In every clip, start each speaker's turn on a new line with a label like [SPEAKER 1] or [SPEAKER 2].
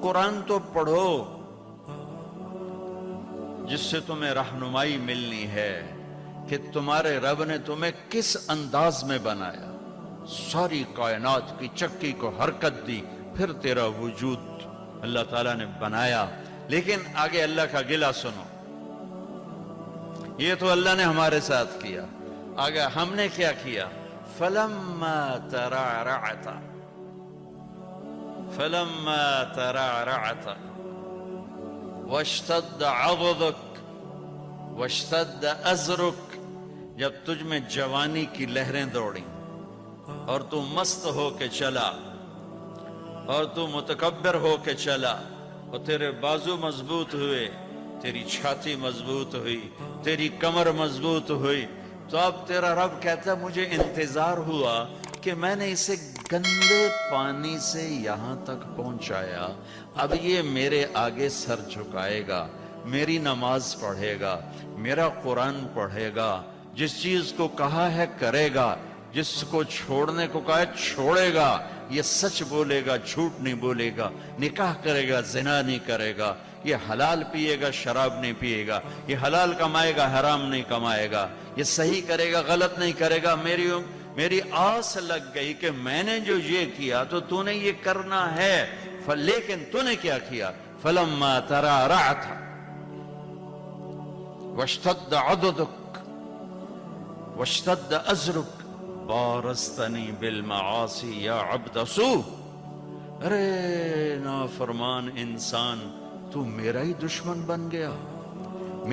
[SPEAKER 1] قرآن تو پڑھو جس سے تمہیں رہنمائی ملنی ہے کہ تمہارے رب نے تمہیں کس انداز میں بنایا، ساری کائنات کی چکی کو حرکت دی، پھر تیرا وجود اللہ تعالیٰ نے بنایا۔ لیکن آگے اللہ کا گلہ سنو، یہ تو اللہ نے ہمارے ساتھ کیا، آگے ہم نے کیا کیا؟ فَلَمَّا تَرَعْرَعْتَ فَلَمَّا تَرَعْرَعْتَ وَاشْتَدَّ عَضُدُكَ وَاشْتَدَّ أَزْرُكَ، جب تجھ میں جوانی کی لہریں دوڑیں اور تو مست ہو کے چلا اور تو متکبر ہو کے چلا اور تیرے بازو مضبوط ہوئے، تیری چھاتی مضبوط ہوئی، تیری کمر مضبوط ہوئی، تو اب تیرا رب کہتا ہے مجھے انتظار ہوا کہ میں نے اسے گندے پانی سے یہاں تک پہنچایا، اب یہ میرے آگے سر جھکائے گا، میری نماز پڑھے گا، میرا قرآن پڑھے گا، جس چیز کو کہا ہے کرے گا، جس کو چھوڑنے کو کہا ہے چھوڑے گا، یہ سچ بولے گا، جھوٹ نہیں بولے گا، نکاح کرے گا، زنا نہیں کرے گا، یہ حلال پیے گا، شراب نہیں پیے گا، یہ حلال کمائے گا، حرام نہیں کمائے گا، یہ صحیح کرے گا، غلط نہیں کرے گا۔ میری آس لگ گئی کہ میں نے جو یہ کیا تو نے یہ کرنا ہے، لیکن تو نے کیا کیا؟ فَلَمَّا تَرَعْرَعْتَ وَاشْتَدَّ عَضُدُكَ وَاشْتَدَّ أَزْرُكَ بارستنی بالمعاصی یا عبد سوء، ارے نافرمان انسان، تو میرا ہی دشمن بن گیا،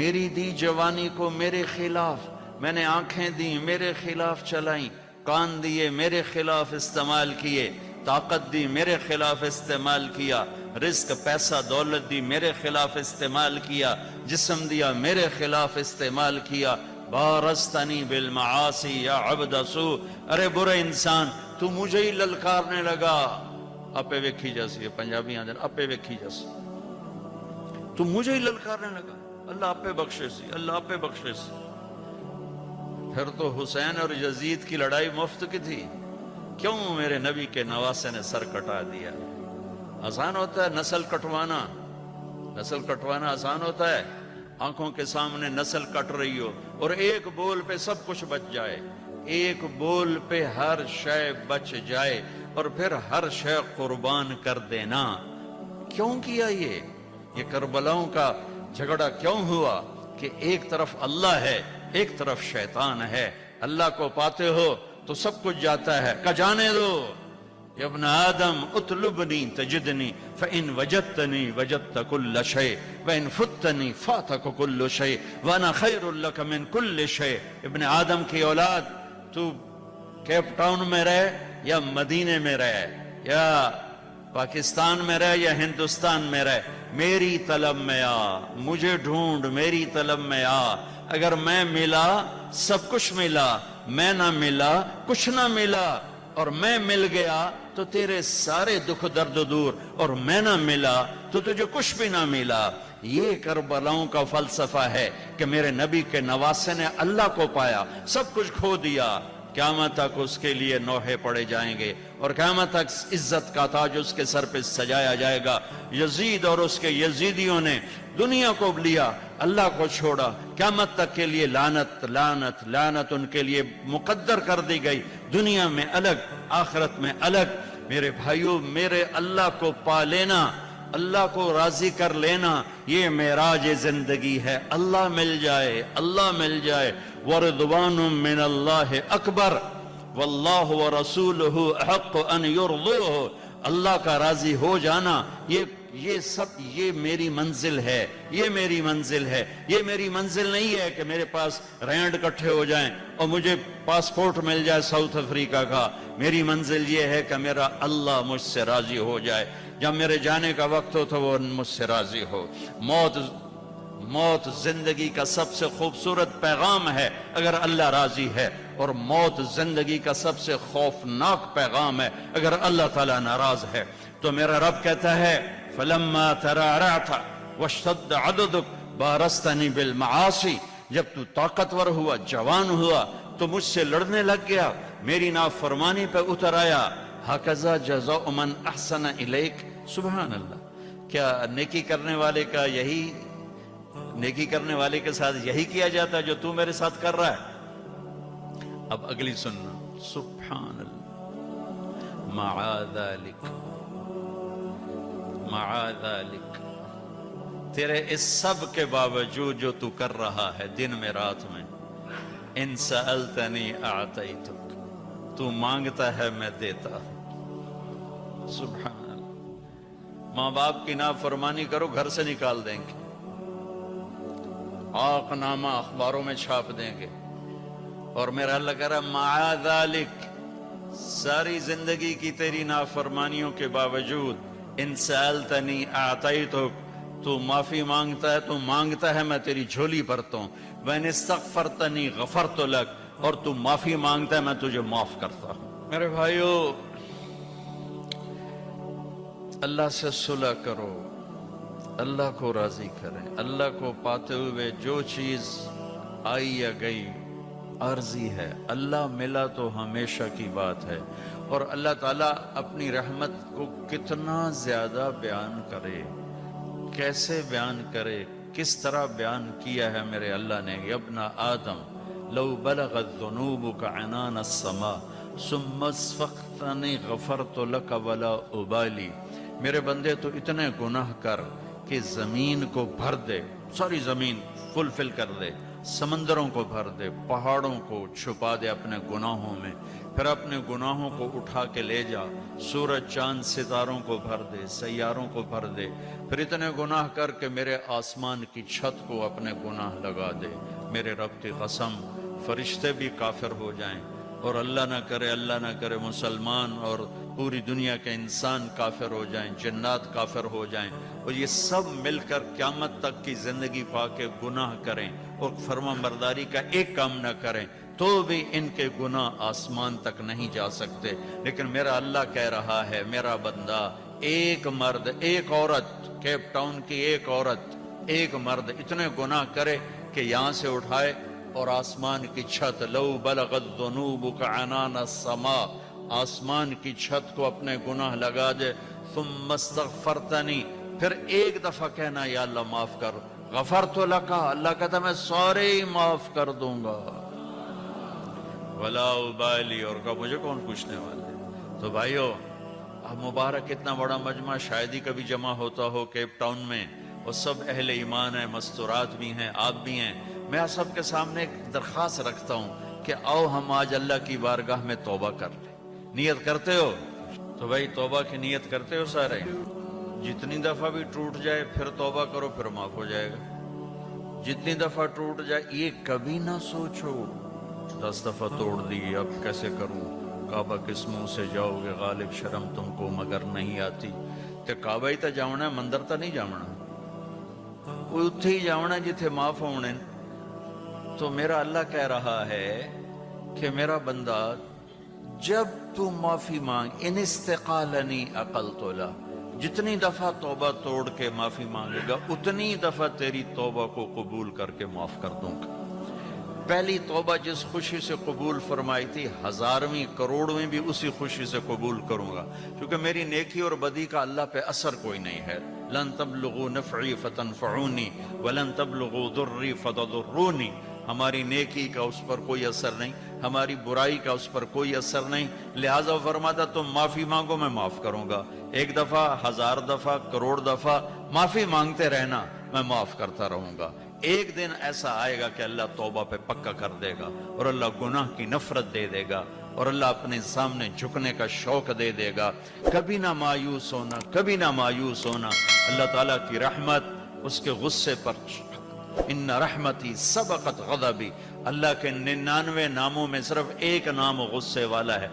[SPEAKER 1] میری دی جوانی کو میرے خلاف، میں نے آنکھیں دی میرے خلاف چلائیں، کان دیے میرے خلاف استعمال کیے، طاقت دی میرے خلاف استعمال کیا، رزق پیسہ دولت دی میرے خلاف استعمال کیا، جسم دیا میرے خلاف استعمال کیا، بارستنی بالمعاصی یا عبد سوء، ارے برے انسان تو مجھے ہی للکارنے لگا، اپے ویکھی جیسی ہے پنجابی آدھے اپے ویکھی جیسی، تو مجھے ہی للکارنے لگا، اللہ اپے بخشے سی، اللہ اپے بخشے سی۔ پھر تو حسین اور یزید کی لڑائی مفت کی تھی، کیوں میرے نبی کے نواسے نے سر کٹا دیا؟ آسان ہوتا ہے نسل کٹوانا، نسل کٹوانا آسان ہوتا ہے؟ آنکھوں کے سامنے نسل کٹ رہی ہو اور ایک بول پہ سب کچھ بچ جائے، ایک بول پہ ہر شے بچ جائے اور پھر ہر شے قربان کر دینا، کیوں کیا یہ کربلاؤں کا جھگڑا کیوں ہوا؟ کہ ایک طرف اللہ ہے، ایک طرف شیطان ہے، اللہ کو پاتے ہو تو سب کچھ جاتا ہے، کہ جانے دو، یا ابن آدم اطلبنی تجدنی فإن وجدتنی وجدت کل شیء وإن فتنی فاتک کل شیء وانا خیر لک من کل شیء۔ ابن آدم کی اولاد، تو کیپ ٹاؤن میں رہے یا مدینے میں رہے یا پاکستان میں رہے یا ہندوستان میں رہے، میری طلب میں آ، مجھے ڈھونڈ، میری طلب میں آ، اگر میں ملا سب کچھ ملا، میں نہ ملا کچھ نہ ملا، اور میں مل گیا تو تیرے سارے دکھ درد دور، اور میں نہ ملا تو تجھے کچھ بھی نہ ملا۔ یہ کربلاؤں کا فلسفہ ہے کہ میرے نبی کے نواسے نے اللہ کو پایا، سب کچھ کھو دیا، قیامت تک اس کے لیے نوحے پڑے جائیں گے اور قیامت تک عزت کا تاج اس کے سر پہ سجایا جائے گا۔ یزید اور اس کے یزیدیوں نے دنیا کو لیا، اللہ کو چھوڑا، قیامت تک کے لیے لعنت لعنت لعنت ان کے لیے مقدر کر دی گئی، دنیا میں الگ آخرت میں الگ۔ میرے بھائیوں، میرے اللہ کو پا لینا، اللہ کو راضی کر لینا، یہ معراج زندگی ہے۔ اللہ مل جائے، اللہ مل جائے، وَرِضْوَانٌ مِّنَ اللَّهِ أَكْبَرُ وَاللَّهُ وَرَسُولُهُ أَحَقُّ أَن يُرْضُوهُ۔ اللہ کا راضی ہو جانا، یہ سب یہ میری منزل ہے، یہ میری منزل ہے۔ یہ میری منزل نہیں ہے کہ میرے پاس رینڈ کٹھے ہو جائیں اور مجھے پاسپورٹ مل جائے ساؤتھ افریقہ کا۔ میری منزل یہ ہے کہ میرا اللہ مجھ سے راضی ہو جائے، جب میرے جانے کا وقت ہو تو وہ مجھ سے راضی ہو۔ موت زندگی کا سب سے خوبصورت پیغام ہے اگر اللہ راضی ہے، اور موت زندگی کا سب سے خوفناک پیغام ہے اگر اللہ تعالیٰ ناراض ہے۔ تو میرا رب کہتا ہے فَلَمَّا تَرَعْرَعْتَ وَاشْتَدَّ عَضُدُكَ بَارَزْتَنِي بِالْمَعَاصِي، جب تو طاقتور ہوا، جوان ہوا تو مجھ سے لڑنے لگ گیا، میری نافرمانی پہ اتر آیا۔ هَكَذَا جَزَاءُ مَنْ أَحْسَنَ إِلَيْكَ، سبحان اللہ، کیا نیکی کرنے والے کا یہی نیکی کرنے والے کے ساتھ یہی کیا جاتا ہے جو تو میرے ساتھ کر رہا ہے؟ اب اگلی سننا، سبحان اللہ، معاذ ذلک، تیرے اس سب کے باوجود جو تو کر رہا ہے دن میں رات میں، ان سألتنی اعطیتک، تو مانگتا ہے میں دیتا ہوں۔ سبحان اللہ، ماں باپ کی نافرمانی کرو گھر سے نکال دیں گے، آق نامہ اخباروں میں چھاپ دیں گے، اور میرا اللہ کہہ رہا معاذ ذلک، ساری زندگی کی تیری نافرمانیوں کے باوجود ان سألتنی اعطیتک، تو معافی مانگتا ہے، تو مانگتا ہے میں تیری جھولی بھرتا ہوں، وَإِنِ اسْتَغْفَرْتَنِي غَفَرْتُ لَكَ، اور تو معافی مانگتا ہے میں تجھے معاف کرتا ہوں۔ میرے بھائیو، اللہ سے صلح کرو، اللہ کو راضی کریں، اللہ کو پاتے ہوئے جو چیز آئی یا گئی عارضی ہے، اللہ ملا تو ہمیشہ کی بات ہے، اور اللہ تعالیٰ اپنی رحمت کو کتنا زیادہ بیان کرے، کیسے بیان کرے، کس طرح بیان کیا ہے میرے اللہ نے، یا ابن آدم لو بلغت ذنوبک عنان السماء ثم استغفرتنی غفرت لک ولا ابالی، میرے بندے تو اتنے گناہ کر کہ زمین کو بھر دے، ساری زمین فل کر دے، سمندروں کو بھر دے، پہاڑوں کو چھپا دے اپنے گناہوں میں، پھر اپنے گناہوں کو اٹھا کے لے جا، سورج چاند ستاروں کو بھر دے، سیاروں کو بھر دے، پھر اتنے گناہ کر کے میرے آسمان کی چھت کو اپنے گناہ لگا دے، میرے رب کی قسم فرشتے بھی کافر ہو جائیں، اور اللہ نہ کرے مسلمان اور پوری دنیا کے انسان کافر ہو جائیں، جنات کافر ہو جائیں، اور یہ سب مل کر قیامت تک کی زندگی پا کے گناہ کریں اور فرما برداری کا ایک کام نہ کریں، تو بھی ان کے گناہ آسمان تک نہیں جا سکتے، لیکن میرا اللہ کہہ رہا ہے میرا بندہ، ایک مرد ایک عورت، کیپ ٹاؤن کی ایک عورت ایک مرد اتنے گناہ کرے کہ یہاں سے اٹھائے اور آسمان کی چھت، لو بلغت ذنوبک عنان السماء، آسمان کی چھت کو اپنے گناہ لگا دے، ثم استغفرتنی، پھر ایک دفعہ کہنا یا اللہ معاف کر، غفرت لک، اللہ کہتا میں سارے ہی معاف کر دوں گا، ولا ابالی، اور کہا مجھے کون پوچھنے والے۔ تو بھائیو، اب مبارک اتنا بڑا مجمع شاید ہی کبھی جمع ہوتا ہو کیپ ٹاؤن میں، اور سب اہل ایمان ہیں، مستورات بھی ہیں، آپ بھی ہیں، میں آپ سب کے سامنے ایک درخواست رکھتا ہوں کہ آؤ ہم آج اللہ کی بارگاہ میں توبہ کر لیں۔ نیت کرتے ہو؟ تو بھائی توبہ کی نیت کرتے ہو سارے؟ جتنی دفعہ بھی ٹوٹ جائے پھر توبہ کرو، پھر معاف ہو جائے گا۔ جتنی دفعہ ٹوٹ جائے یہ کبھی نہ سوچو 10 دفعہ توڑ دی اب کیسے کروں، کعبہ کس منہ سے جاؤ گے غالب، شرم تم کو مگر نہیں آتی، تے کعبہ ہی تا جاؤنا ہے، مندر تا نہیں جاؤنا، وہ اتھے ہی جاؤنا جتھے معاف ہونے۔ تو میرا اللہ کہہ رہا ہے کہ میرا بندہ جب تو معافی مانگ، ان استقالنی عقلت له، جتنی دفعہ توبہ توڑ کے معافی مانگے گا اتنی دفعہ تیری توبہ کو قبول کر کے معاف کر دوں گا۔ پہلی توبہ جس خوشی سے قبول فرمائی تھی، 1000ویں کروڑویں بھی اسی خوشی سے قبول کروں گا، کیونکہ میری نیکی اور بدی کا اللہ پہ اثر کوئی نہیں ہے۔ لن تبلغوا نفعی فتنفعونی ولن تبلغوا ضری فتضرونی، ہماری نیکی کا اس پر کوئی اثر نہیں، ہماری برائی کا اس پر کوئی اثر نہیں، لہٰذا فرماتا تم معافی مانگو میں معاف کروں گا، 1 دفعہ 1000 دفعہ کروڑ دفعہ معافی مانگتے رہنا، میں معاف کرتا رہوں گا۔ ایک دن ایسا آئے گا کہ اللہ توبہ پہ پکا کر دے گا، اور اللہ گناہ کی نفرت دے دے گا، اور اللہ اپنے سامنے جھکنے کا شوق دے دے گا۔ کبھی نہ مایوس ہونا، کبھی نہ مایوس ہونا، اللہ تعالیٰ کی رحمت اس کے غصے پر، ان رحمتی سبقت غضبی، اللہ کے 99 ناموں میں صرف ایک نام غصے والا ہے۔